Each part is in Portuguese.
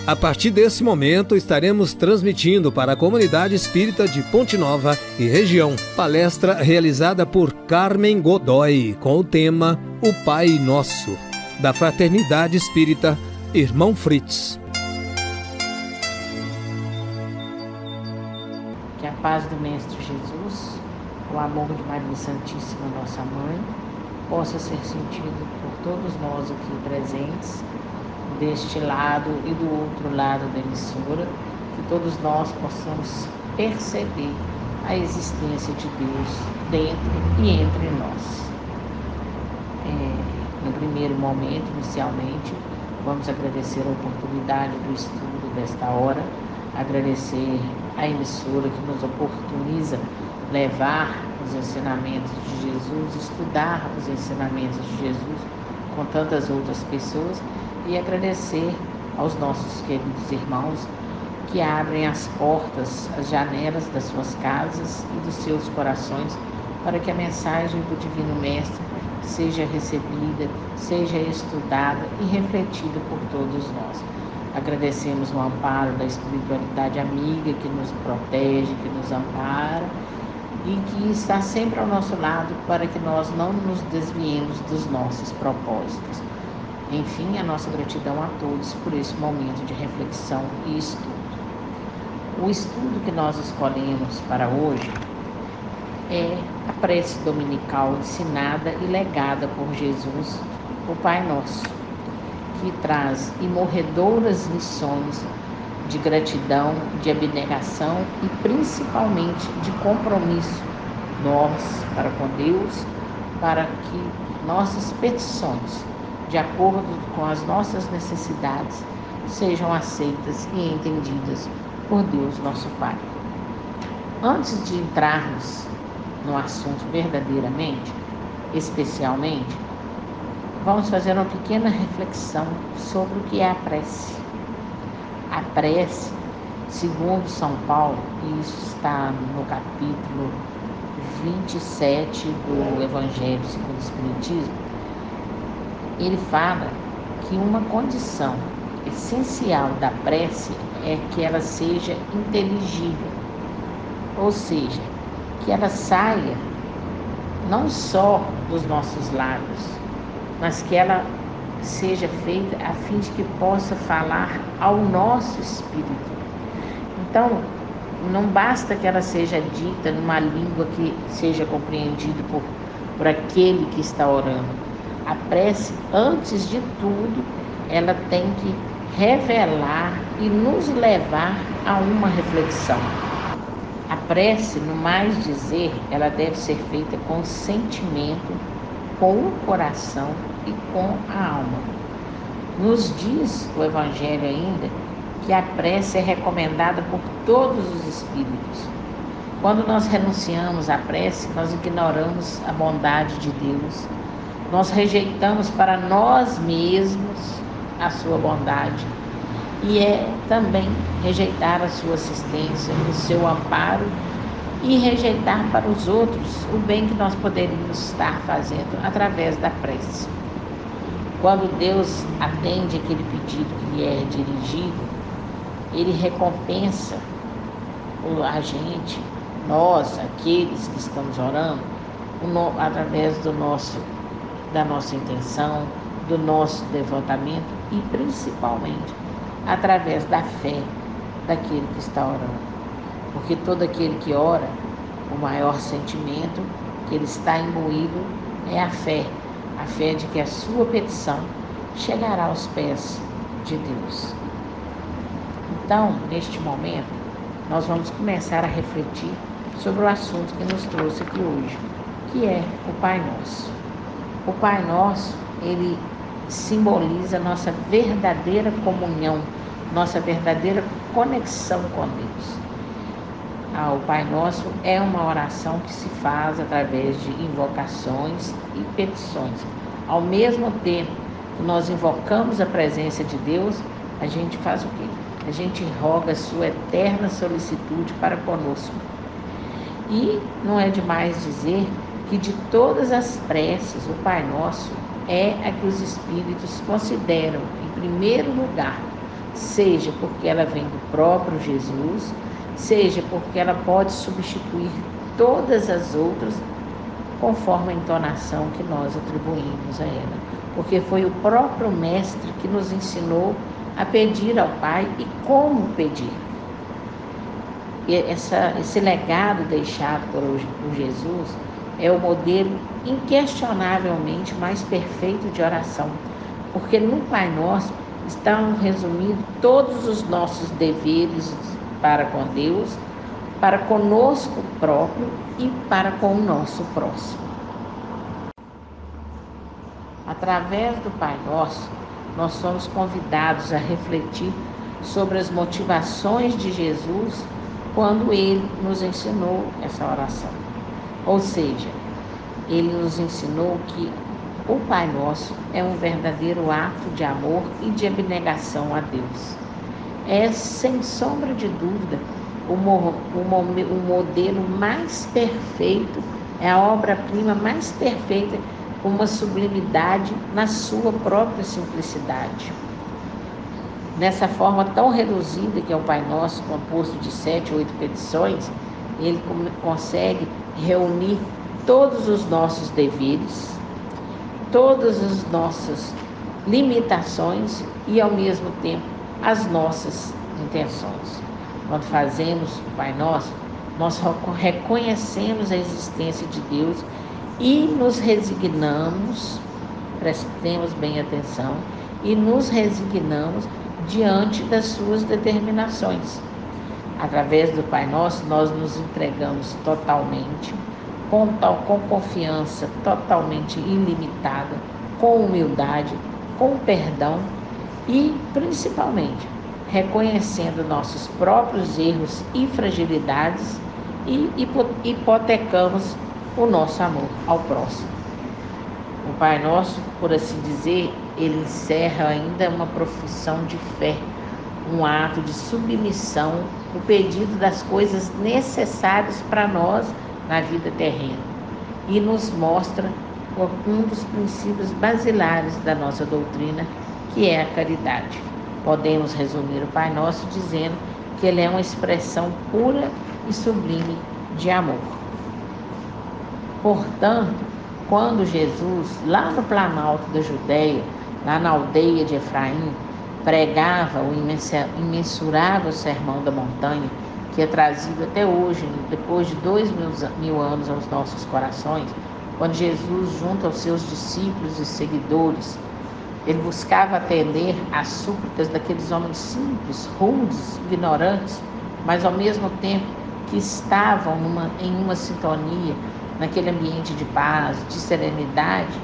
A partir desse momento, estaremos transmitindo para a comunidade espírita de Ponte Nova e região, palestra realizada por Carmen Godoy, com o tema O Pai Nosso, da Fraternidade Espírita Irmão Fritz. Que a paz do Mestre Jesus, o amor de Maria Santíssima, nossa Mãe, possa ser sentido por todos nós aqui presentes, deste lado e do outro lado da emissora, que todos nós possamos perceber a existência de Deus dentro e entre nós. No primeiro momento, inicialmente, vamos agradecer a oportunidade do estudo desta hora, agradecer a emissora que nos oportuniza levar os ensinamentos de Jesus, estudar os ensinamentos de Jesus com tantas outras pessoas, e agradecer aos nossos queridos irmãos que abrem as portas, as janelas das suas casas e dos seus corações para que a mensagem do Divino Mestre seja recebida, seja estudada e refletida por todos nós. Agradecemos o amparo da espiritualidade amiga que nos protege, que nos ampara e que está sempre ao nosso lado para que nós não nos desviemos dos nossos propósitos. Enfim, a nossa gratidão a todos por esse momento de reflexão e estudo. O estudo que nós escolhemos para hoje é a prece dominical ensinada e legada por Jesus, o Pai Nosso, que traz imorredoras lições de gratidão, de abnegação e principalmente de compromisso nós para com Deus, para que nossas petições, de acordo com as nossas necessidades, sejam aceitas e entendidas por Deus, nosso Pai. Antes de entrarmos no assunto verdadeiramente, especialmente, vamos fazer uma pequena reflexão sobre o que é a prece. A prece, segundo São Paulo, e isso está no capítulo 27 do Evangelho segundo o Espiritismo, ele fala que uma condição essencial da prece é que ela seja inteligível, ou seja, que ela saia não só dos nossos lábios, mas que ela seja feita a fim de que possa falar ao nosso espírito. Então, não basta que ela seja dita numa língua que seja compreendida por aquele que está orando. A prece, antes de tudo, ela tem que revelar e nos levar a uma reflexão. A prece, no mais dizer, ela deve ser feita com sentimento, com o coração e com a alma. Nos diz o Evangelho ainda que a prece é recomendada por todos os espíritos. Quando nós renunciamos à prece, nós ignoramos a bondade de Deus. Nós rejeitamos para nós mesmos a sua bondade e é também rejeitar a sua assistência, o seu amparo e rejeitar para os outros o bem que nós poderíamos estar fazendo através da prece. Quando Deus atende aquele pedido que lhe é dirigido, Ele recompensa a gente, nós, aqueles que estamos orando, através da nossa intenção, do nosso devotamento e principalmente através da fé daquele que está orando. Porque todo aquele que ora, o maior sentimento que ele está imbuído é a fé de que a sua petição chegará aos pés de Deus. Então, neste momento, nós vamos começar a refletir sobre o assunto que nos trouxe aqui hoje, que é o Pai Nosso. O Pai Nosso, ele simboliza nossa verdadeira comunhão, nossa verdadeira conexão com Deus. O Pai Nosso é uma oração que se faz através de invocações e petições. Ao mesmo tempo que nós invocamos a presença de Deus, a gente faz o quê? A gente roga a sua eterna solicitude para conosco. E não é demais dizer que de todas as preces, o Pai Nosso é a que os Espíritos consideram, em primeiro lugar, seja porque ela vem do próprio Jesus, seja porque ela pode substituir todas as outras conforme a entonação que nós atribuímos a ela. Porque foi o próprio Mestre que nos ensinou a pedir ao Pai e como pedir. E esse legado deixado por Jesus é o modelo inquestionavelmente mais perfeito de oração, porque no Pai Nosso estão resumidos todos os nossos deveres para com Deus, para conosco próprio e para com o nosso próximo. Através do Pai Nosso, nós somos convidados a refletir sobre as motivações de Jesus quando Ele nos ensinou essa oração. Ou seja, Ele nos ensinou que o Pai Nosso é um verdadeiro ato de amor e de abnegação a Deus. É, sem sombra de dúvida, o modelo mais perfeito, é a obra-prima mais perfeita, com uma sublimidade na sua própria simplicidade. Nessa forma tão reduzida que é o Pai Nosso, composto de 7 ou 8 petições, Ele consegue reunir todos os nossos deveres, todas as nossas limitações e, ao mesmo tempo, as nossas intenções. Quando fazemos o Pai Nosso, nós reconhecemos a existência de Deus e nos resignamos, prestemos bem atenção, e nos resignamos diante das suas determinações. Através do Pai Nosso, nós nos entregamos totalmente, com confiança totalmente ilimitada, com humildade, com perdão e, principalmente, reconhecendo nossos próprios erros e fragilidades e hipotecamos o nosso amor ao próximo. O Pai Nosso, por assim dizer, ele encerra ainda uma profissão de fé, um ato de submissão, o pedido das coisas necessárias para nós na vida terrena, e nos mostra um dos princípios basilares da nossa doutrina, que é a caridade. Podemos resumir o Pai Nosso dizendo que ele é uma expressão pura e sublime de amor. Portanto, quando Jesus, lá no Planalto da Judéia, lá na aldeia de Efraim, pregava o imensurável Sermão da Montanha, que é trazido até hoje, depois de 2000 anos aos nossos corações, quando Jesus, junto aos seus discípulos e seguidores, ele buscava atender às súplicas daqueles homens simples, rudes, ignorantes, mas ao mesmo tempo que estavam em uma sintonia, naquele ambiente de paz, de serenidade.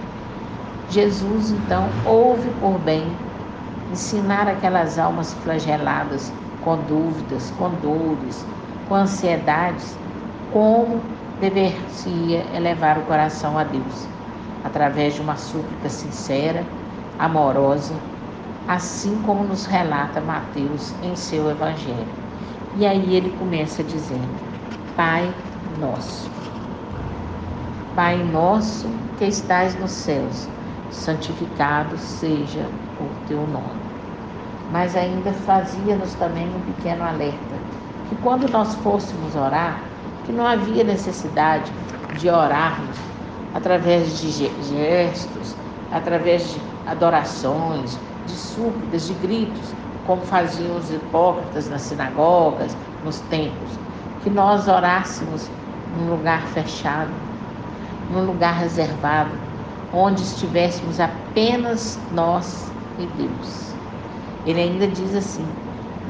Jesus, então, houve por bem ensinar aquelas almas flageladas com dúvidas, com dores, com ansiedades, como dever-se-ia elevar o coração a Deus, através de uma súplica sincera, amorosa, assim como nos relata Mateus em seu Evangelho. E aí ele começa dizendo: Pai Nosso. Pai nosso que estais nos céus, santificado seja o teu nome. Mas ainda fazia-nos também um pequeno alerta, que quando nós fôssemos orar, que não havia necessidade de orarmos através de gestos, através de adorações, de súplicas, de gritos, como faziam os hipócritas nas sinagogas, nos templos, que nós orássemos num lugar fechado, num lugar reservado, onde estivéssemos apenas nós e Deus. Ele ainda diz assim: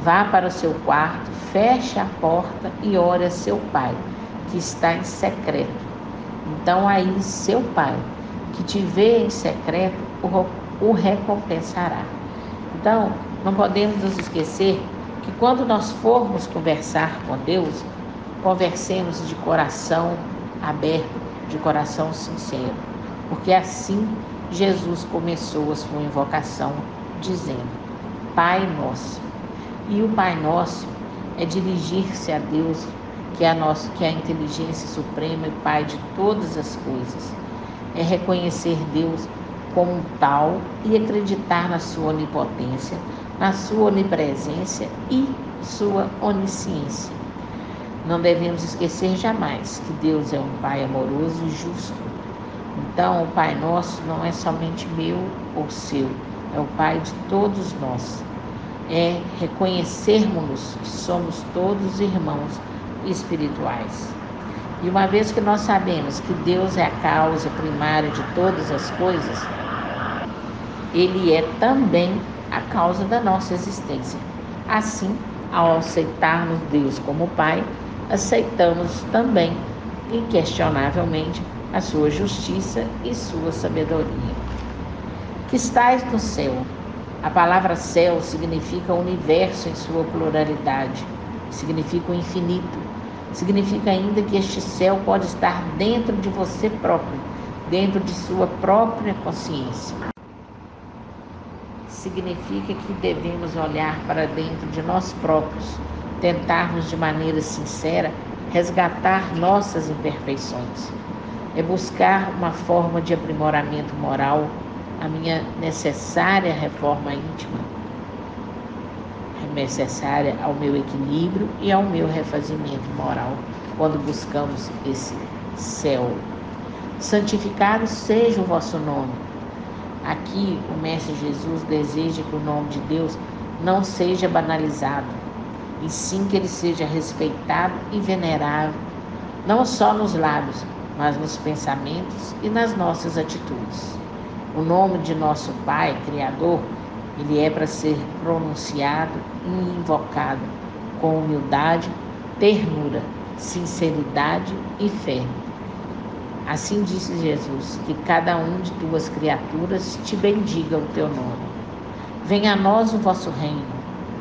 vá para o seu quarto, feche a porta e ore a seu Pai, que está em secreto. Então aí seu Pai, que te vê em secreto, o recompensará. Então, não podemos nos esquecer que quando nós formos conversar com Deus, conversemos de coração aberto, de coração sincero, porque assim Jesus começou a sua invocação dizendo: Pai Nosso. E o Pai Nosso é dirigir-se a Deus, que é a inteligência suprema e Pai de todas as coisas. É reconhecer Deus como tal e acreditar na sua onipotência, na sua onipresença e sua onisciência. Não devemos esquecer jamais que Deus é um Pai amoroso e justo. Então, o Pai Nosso não é somente meu ou seu, é o Pai de todos nós. É reconhecermos que somos todos irmãos espirituais. E uma vez que nós sabemos que Deus é a causa primária de todas as coisas, Ele é também a causa da nossa existência. Assim, ao aceitarmos Deus como Pai, aceitamos também, inquestionavelmente, a sua justiça e sua sabedoria. Que estais no céu. A palavra céu significa universo em sua pluralidade, significa o infinito, significa ainda que este céu pode estar dentro de você próprio, dentro de sua própria consciência. Significa que devemos olhar para dentro de nós próprios, tentarmos de maneira sincera resgatar nossas imperfeições. É buscar uma forma de aprimoramento moral, a minha necessária reforma íntima, necessária ao meu equilíbrio e ao meu refazimento moral, quando buscamos esse céu. Santificado seja o vosso nome. Aqui o Mestre Jesus deseja que o nome de Deus não seja banalizado, e sim que ele seja respeitado e venerado, não só nos lábios, mas nos pensamentos e nas nossas atitudes. O nome de nosso Pai, Criador, ele é para ser pronunciado e invocado com humildade, ternura, sinceridade e fé. Assim disse Jesus, que cada um de tuas criaturas te bendiga o teu nome. Venha a nós o vosso reino.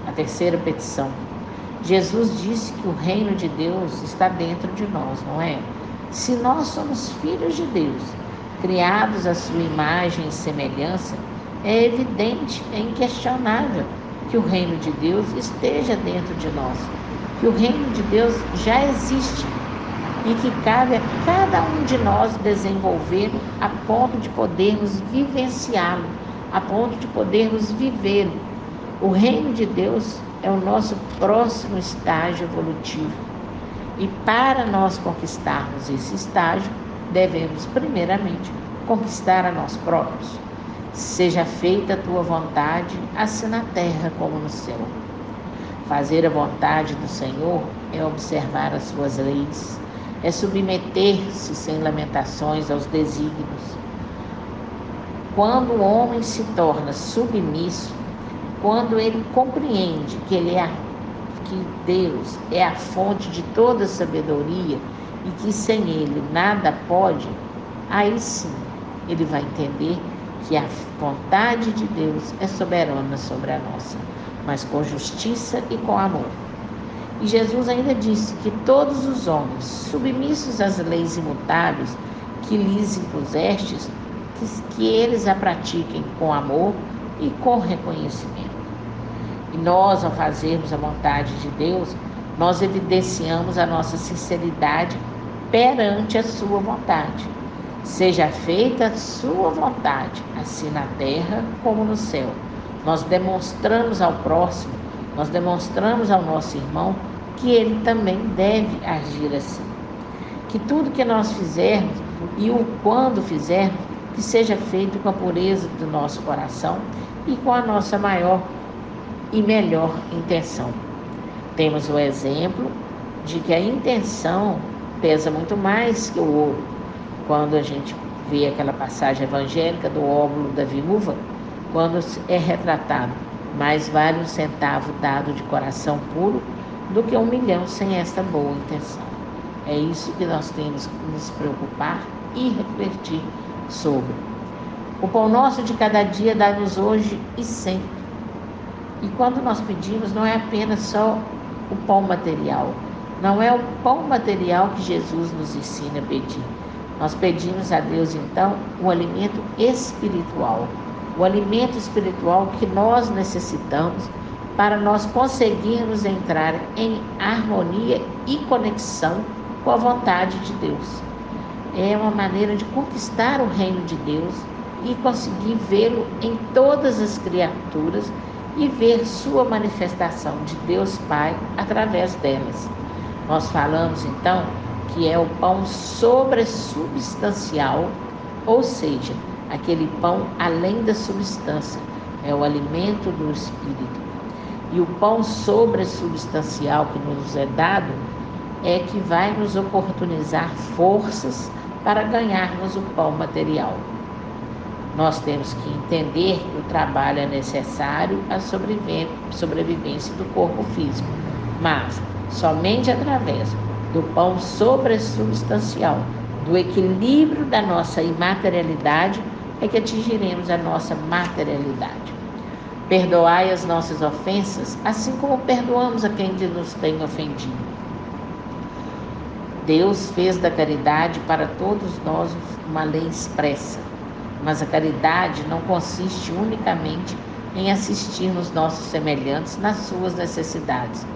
A terceira petição. Jesus disse que o reino de Deus está dentro de nós, não é? Se nós somos filhos de Deus, criados à sua imagem e semelhança, é evidente, é inquestionável que o reino de Deus esteja dentro de nós, que o reino de Deus já existe e que cabe a cada um de nós desenvolvê-lo a ponto de podermos vivenciá-lo, a ponto de podermos vivê-lo. O reino de Deus é o nosso próximo estágio evolutivo. E para nós conquistarmos esse estágio, devemos primeiramente conquistar a nós próprios. Seja feita a tua vontade, assim na terra como no céu. Fazer a vontade do Senhor é observar as suas leis, é submeter-se sem lamentações aos desígnios. Quando o homem se torna submisso, quando ele compreende que que Deus é a fonte de toda sabedoria e que sem ele nada pode, aí sim ele vai entender que a vontade de Deus é soberana sobre a nossa, mas com justiça e com amor. E Jesus ainda disse que todos os homens, submissos às leis imutáveis que lhes impusestes, que eles a pratiquem com amor e com reconhecimento. E nós, ao fazermos a vontade de Deus, nós evidenciamos a nossa sinceridade perante a sua vontade. Seja feita a sua vontade, assim na terra como no céu. Nós demonstramos ao próximo, nós demonstramos ao nosso irmão que ele também deve agir assim. Que tudo que nós fizermos e o quando fizermos, que seja feito com a pureza do nosso coração e com a nossa maior e melhor intenção. Temos o exemplo de que a intenção pesa muito mais que o ouro. Quando a gente vê aquela passagem evangélica do óbolo da viúva, quando é retratado, mais vale um centavo dado de coração puro do que 1 milhão sem esta boa intenção. É isso que nós temos que nos preocupar e refletir sobre. O pão nosso de cada dia dá-nos hoje e sempre. E quando nós pedimos, não é apenas só o pão material. Não é o pão material que Jesus nos ensina a pedir. Nós pedimos a Deus, então, o alimento espiritual. O alimento espiritual que nós necessitamos para nós conseguirmos entrar em harmonia e conexão com a vontade de Deus. É uma maneira de conquistar o reino de Deus e conseguir vê-lo em todas as criaturas e ver sua manifestação de Deus Pai através delas. Nós falamos então que é o pão sobressubstancial, ou seja, aquele pão além da substância, é o alimento do Espírito. E o pão sobressubstancial que nos é dado é que vai nos oportunizar forças para ganharmos o pão material. Nós temos que entender que o trabalho é necessário à sobrevivência do corpo físico, mas somente através do pão sobressubstancial, do equilíbrio da nossa imaterialidade, é que atingiremos a nossa materialidade. Perdoai as nossas ofensas, assim como perdoamos a quem nos tem ofendido. Deus fez da caridade para todos nós uma lei expressa, mas a caridade não consiste unicamente em assistir nos nossos semelhantes nas suas necessidades,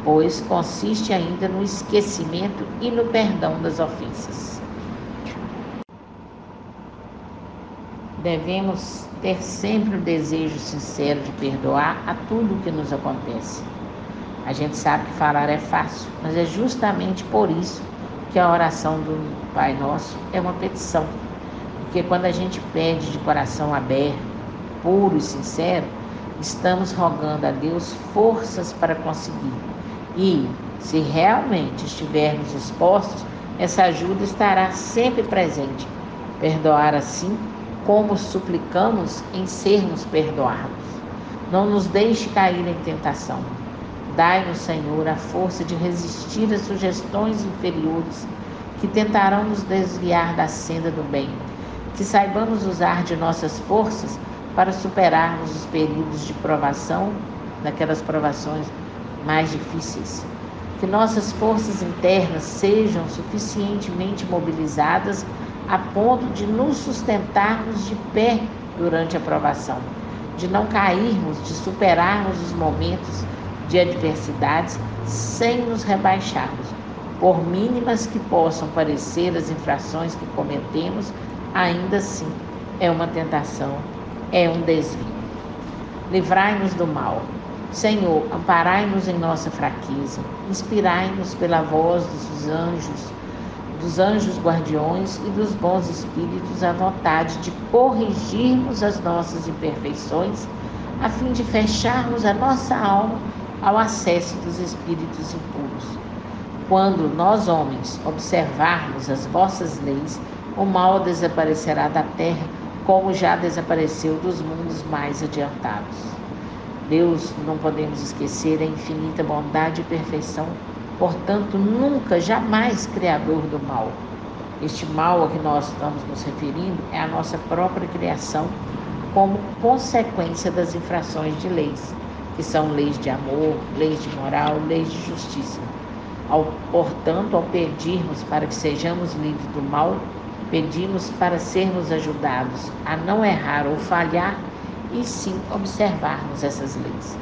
pois consiste ainda no esquecimento e no perdão das ofensas. Devemos ter sempre o desejo sincero de perdoar a tudo o que nos acontece. A gente sabe que falar é fácil, mas é justamente por isso que a oração do Pai Nosso é uma petição. Porque quando a gente pede de coração aberto, puro e sincero, estamos rogando a Deus forças para conseguir. E, se realmente estivermos dispostos, essa ajuda estará sempre presente. Perdoar assim como suplicamos em sermos perdoados. Não nos deixe cair em tentação. Dai-nos, Senhor, a força de resistir às sugestões inferiores que tentarão nos desviar da senda do bem. Que saibamos usar de nossas forças para superarmos os períodos de provação, daquelas provações mais difíceis. Que nossas forças internas sejam suficientemente mobilizadas a ponto de nos sustentarmos de pé durante a provação, de não cairmos, de superarmos os momentos de adversidades sem nos rebaixarmos. Por mínimas que possam parecer as infrações que cometemos, ainda assim é uma tentação, é um desvio. Livrai-nos do mal. Senhor, amparai-nos em nossa fraqueza, inspirai-nos pela voz dos anjos guardiões e dos bons espíritos a vontade de corrigirmos as nossas imperfeições, a fim de fecharmos a nossa alma ao acesso dos espíritos impuros. Quando nós, homens, observarmos as vossas leis, o mal desaparecerá da terra, como já desapareceu dos mundos mais adiantados. Deus, não podemos esquecer a infinita bondade e perfeição, portanto, nunca, jamais criador do mal. Este mal a que nós estamos nos referindo é a nossa própria criação, como consequência das infrações de leis, que são leis de amor, leis de moral, leis de justiça. Portanto, ao pedirmos para que sejamos livres do mal, pedimos para sermos ajudados a não errar ou falhar, e sim observarmos essas leis.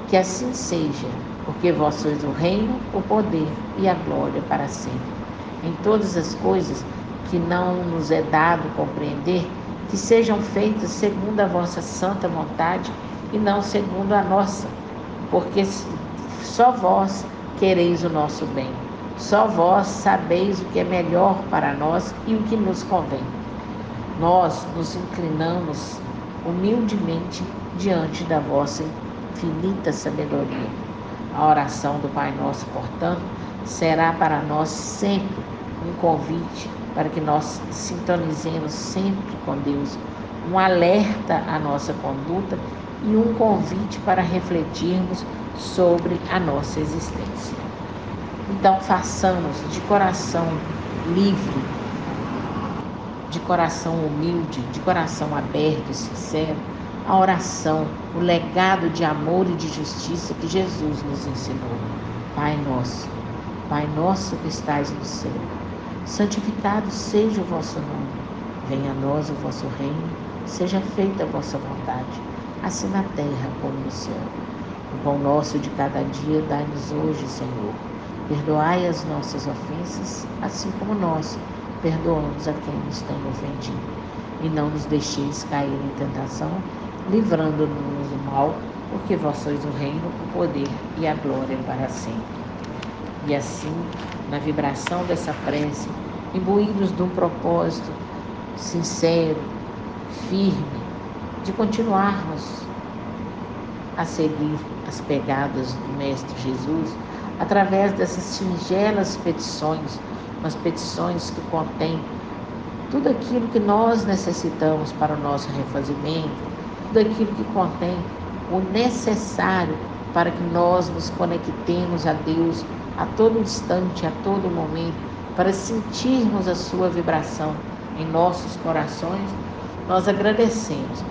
Que assim seja, porque vós sois o reino, o poder e a glória para sempre. Em todas as coisas que não nos é dado compreender, que sejam feitas segundo a vossa santa vontade e não segundo a nossa, porque só vós quereis o nosso bem, só vós sabeis o que é melhor para nós e o que nos convém. Nós nos inclinamos humildemente diante da vossa infinita sabedoria. A oração do Pai Nosso, portanto, será para nós sempre um convite para que nós sintonizemos sempre com Deus, um alerta à nossa conduta e um convite para refletirmos sobre a nossa existência. Então, façamos de coração livre, de coração humilde, de coração aberto e sincero, a oração, o legado de amor e de justiça que Jesus nos ensinou. Pai nosso que estais no céu, santificado seja o vosso nome. Venha a nós o vosso reino, seja feita a vossa vontade, assim na terra como no céu. O pão nosso de cada dia dai-nos hoje, Senhor. Perdoai as nossas ofensas, assim como nós perdoamos a quem nos tem ofendido. E não nos deixeis cair em tentação, livrando-nos do mal, porque vós sois o reino, o poder e a glória para sempre. E assim, na vibração dessa prece, imbuídos de um propósito sincero, firme, de continuarmos a seguir as pegadas do Mestre Jesus, através dessas singelas petições, umas petições que contêm tudo aquilo que nós necessitamos para o nosso refazimento, tudo aquilo que contém o necessário para que nós nos conectemos a Deus a todo instante, a todo momento, para sentirmos a sua vibração em nossos corações. Nós agradecemos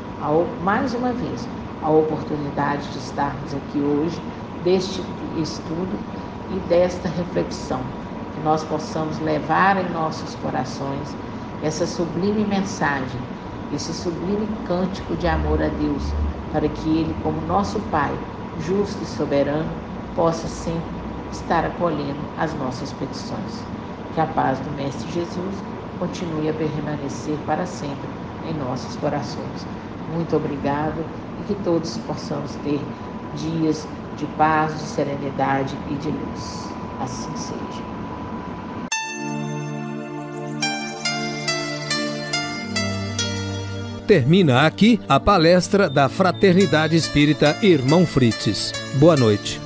mais uma vez a oportunidade de estarmos aqui hoje, deste estudo e desta reflexão, que nós possamos levar em nossos corações essa sublime mensagem, esse sublime cântico de amor a Deus, para que Ele, como nosso Pai, justo e soberano, possa sempre estar acolhendo as nossas petições. Que a paz do Mestre Jesus continue a permanecer para sempre em nossos corações. Muito obrigado e que todos possamos ter dias de paz, de serenidade e de luz. Assim seja. Termina aqui a palestra da Fraternidade Espírita Irmão Fritzes. Boa noite.